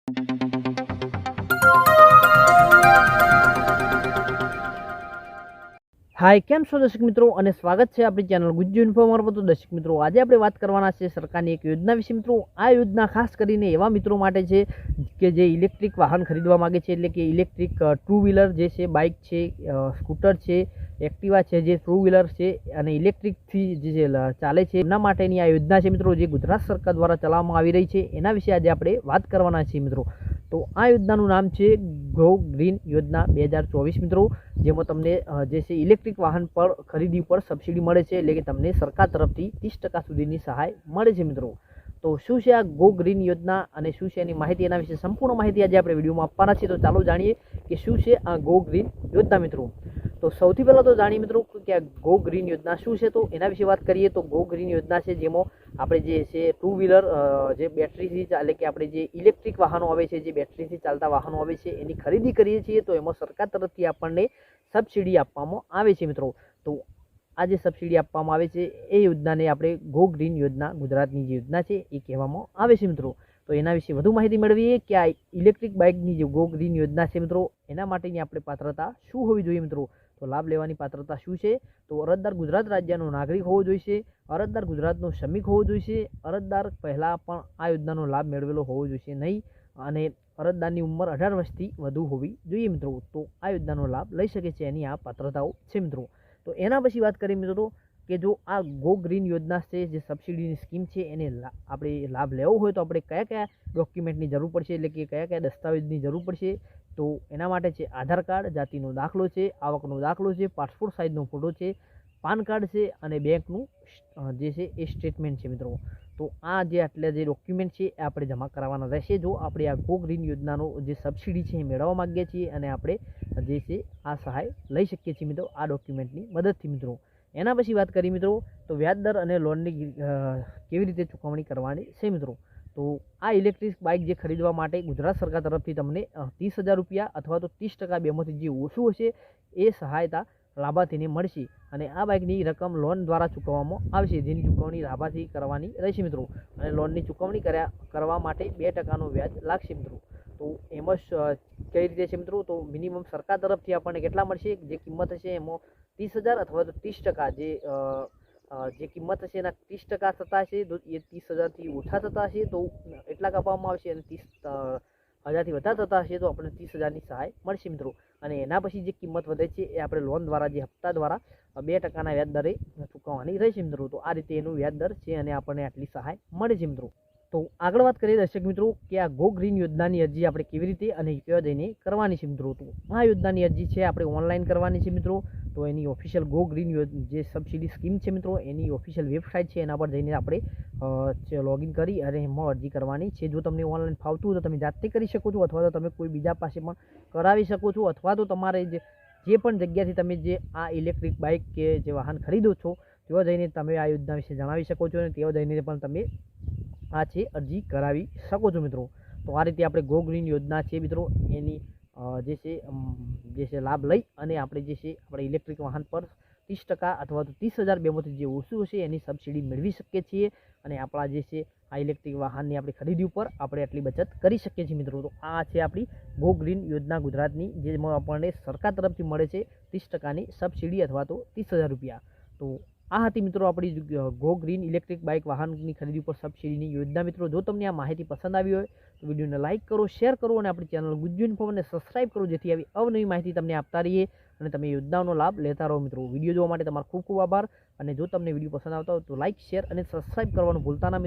हाय केम छो दर्शक मित्रों અને સ્વાગત છે આપણી ચેનલ ગુજ્જુ ઇન્ફોર્મર પર। તો દર્શક મિત્રો આજે આપણે વાત કરવાના છે સરકારની એક યોજના વિશે મિત્રો। આ યોજના ખાસ કરીને એવા મિત્રો માટે છે કે જે ઇલેક્ટ્રિક વાહન ખરીદવા માંગે છે, એટલે કે ઇલેક્ટ્રિક ટુ વ્હીલર જે છે, બાઇક છે, સ્કૂટર છે, એક્ટિવા છે, જે ટુ વ્હીલર છે અને ઇલેક્ટ્રિકથી જે ચાલે છે, એમના માટેની આ યોજના છે મિત્રો, જે ગુજરાત સરકાર દ્વારા ચલાવવામાં આવી રહી છે। એના વિશે આજે આપણે વાત કરવાના છીએ મિત્રો। તો આ યોજનાનું નામ છે ગો ગ્રીન યોજના 2024 મિત્રો, જેમાં તમને જે છે ઇલેક્ટ્રિક વાહન પર ખરીદી પર સબસિડી મળે છે, એટલે કે તમને સરકાર તરફથી 30% સુધીની સહાય મળે છે મિત્રો। તો શું છે આ ગો ગ્રીન યોજના અને શું છે એની માહિતી, એના વિશે સંપૂર્ણ માહિતી આજે આપણે વિડીયોમાં આપવાના છીએ। તો ચાલો જાણીએ કે શું છે આ ગો ગ્રીન યોજના મિત્રો। તો સૌથી પહેલાં તો જાણીએ મિત્રો કે આ ગો ગ્રીન યોજના શું છે। તો એના વિશે વાત કરીએ તો ગો ગ્રીન યોજના છે જેમાં આપણે જે છે ટુ વ્હીલર જે બેટરીથી ચાલે, કે આપણે જે ઇલેક્ટ્રિક વાહનો આવે છે, જે બેટરીથી ચાલતા વાહનો આવે છે, એની ખરીદી કરીએ છીએ તો એમાં સરકાર તરફથી આપણને સબસિડી આપવામાં આવે છે મિત્રો। તો આ જે સબસિડી આપવામાં આવે છે એ યોજનાને આપણે ગો ગ્રીન યોજના, ગુજરાતની જે યોજના છે એ કહેવામાં આવે છે મિત્રો। તો એના વિશે વધુ માહિતી મેળવીએ કે આ ઇલેક્ટ્રિક બાઇકની જે ગો ગ્રીન યોજના છે મિત્રો, એના માટેની આપણે પાત્રતા શું હોવી જોઈએ મિત્રો। તો લાભ લેવાની પાત્રતા શું છે? તો અરજદાર ગુજરાત રાજ્યનો નાગરિક હોવો જોઈએ, અરજદાર ગુજરાતનો શ્રમિક હોવો જોઈએ, અરજદાર પહેલાં પણ આ યોજનાનો લાભ મેળવેલો હોવો જોઈએ નહીં, અને અરજદારની ઉંમર 18 વર્ષથી વધુ હોવી જોઈએ મિત્રો। તો આ યોજનાનો લાભ લઈ શકે છે, એની આ પાત્રતાઓ છે મિત્રો। તો એના પછી વાત કરીએ મિત્રો કે જો આ ગો ગ્રીન યોજના છે, જે સબસિડીની સ્કીમ છે, એને આપણે લાભ લેવો હોય તો આપણે કયા કયા ડોક્યુમેન્ટની જરૂર પડશે, એટલે કે કયા કયા દસ્તાવેજની જરૂર પડશે। તો એના માટે છે આધાર કાર્ડ, જાતિનો દાખલો છે, આવકનો દાખલો છે, પાસપોર્ટ સાઇઝનો ફોટો છે, પાન કાર્ડ છે અને બેંકનું જે છે એ સ્ટેટમેન્ટ છે મિત્રો। તો આ જે આટલા જે ડોક્યુમેન્ટ છે એ આપણે જમા કરાવવાના રહેશે જો આપણે આ ગો ગ્રીન યોજનાનો જે સબસિડી છે એ મેળવવા માગીએ છીએ અને આપણે જે છે આ સહાય લઈ શકીએ છીએ મિત્રો, આ ડોક્યુમેન્ટની મદદથી મિત્રો। એના પછી વાત કરીએ મિત્રો તો વ્યાજદર અને લોનની કેવી રીતે ચૂકવણી કરવાની છે મિત્રો। તો આ ઇલેક્ટ્રિક બાઇક જે ખરીદવા માટે ગુજરાત સરકાર તરફથી તમને 30,000 રૂપિયા અથવા તો 30% બેમાંથી જે ઓછું હશે એ સહાયતા લાભાર્થીને મળશે, અને આ બાઇકની રકમ લોન દ્વારા ચૂકવવામાં આવશે, જેની ચૂકવણી લાભાર્થી કરવાની રહેશે મિત્રો। અને લોનની ચૂકવણી કરવા માટે 2%નો વ્યાજ લાગશે મિત્રો। તો એમાં કઈ રીતે છે મિત્રો? તો મિનિમમ સરકાર તરફથી આપણને કેટલા મળશે, જે કિંમત હશે એમાં 30,000 અથવા તો 30% જે કિંમત હશે એના 30% થતા હશે, તો એ 30,000થી ઓછા થતા હશે તો એટલા કાપવામાં આવશે, અને 30,000થી વધારે થતા હશે તો આપણને 30,000ની સહાય મળશે મિત્રો। અને એના પછી જે કિંમત વધે છે એ આપણે લોન દ્વારા, જે હપ્તા દ્વારા 2%ના વ્યાજ દરે ચૂકવવાની રહેશે મિત્રો। તો આ રીતે એનું વ્યાજ દર છે અને આપણને આટલી સહાય મળે છે મિત્રો। તો આગળ વાત કરીએ દર્શક મિત્રો કે આ ગો ગ્રીન યોજનાની અરજી આપણે કેવી રીતે અને કયો જઈને કરવાની છે મિત્રો। તો આ યોજનાની અરજી છે આપણે ઓનલાઈન કરવાની છે મિત્રો। તો એની ઓફિશિયલ ગો ગ્રીન જે સબસિડી સ્કીમ છે મિત્રો, એની ઓફિશિયલ વેબસાઇટ છે, એના પર જઈને આપણે લોગિન કરી અને એમાં અરજી કરવાની છે। જો તમને ઓનલાઈન ફાવતું હોય તો તમે જાતે કરી શકો છો, અથવા તો તમે કોઈ બીજા પાસે પણ કરાવી શકો છો, અથવા તો તમારે જે પણ જગ્યાથી તમે જે આ ઇલેક્ટ્રિક બાઇક કે જે વાહન ખરીદો છો ત્યાં જઈને તમે આ યોજના વિશે જણાવી શકો છો, અને ત્યાં જઈને પણ તમે આ છે અરજી કરાવી શકો છો મિત્રો। તો આ રીતે આપણે ગો ગ્રીન યોજના છે મિત્રો, એની જે છે લાભ લઈ અને આપણે જે છે આપણે ઇલેક્ટ્રિક વાહન પર 30% અથવા તો 30,000 બેમાંથી જે ઓછું હશે એની સબસિડી મેળવી શકીએ છીએ, અને આપણા જે છે આ ઇલેક્ટ્રિક વાહનની આપણી ખરીદી ઉપર આપણે આટલી બચત કરી શકીએ છીએ મિત્રો। તો આ છે આપણી ગો ગ્રીન યોજના ગુજરાતની, જેમાં આપણને સરકાર તરફથી મળે છે 30%ની સબસિડી અથવા તો 30,000 રૂપિયા। તો આ હતી મિત્રો આપણી ગો ગ્રીન ઇલેક્ટ્રિક બાઇક વાહનની ખરીદી પર સબસિડીની યોજના મિત્રો। જો તમને આ માહિતી પસંદ આવી હોય તો વિડીયોને લાઇક કરો, શેર કરો અને આપણી ચેનલ ગુજ્જુ ઇન્ફોર્મને સબસ્ક્રાઇબ કરો, જેથી આવી અવનવી માહિતી તમને આપતા રહીએ અને તમે યોજનાઓનો લાભ લેતા રહો મિત્રો। વિડીયો જોવા માટે તમારો ખૂબ ખૂબ આભાર, અને જો તમને વિડીયો પસંદ આવતા હોય તો લાઇક, શેર અને સબસ્ક્રાઇબ કરવાનું ભૂલતા ના।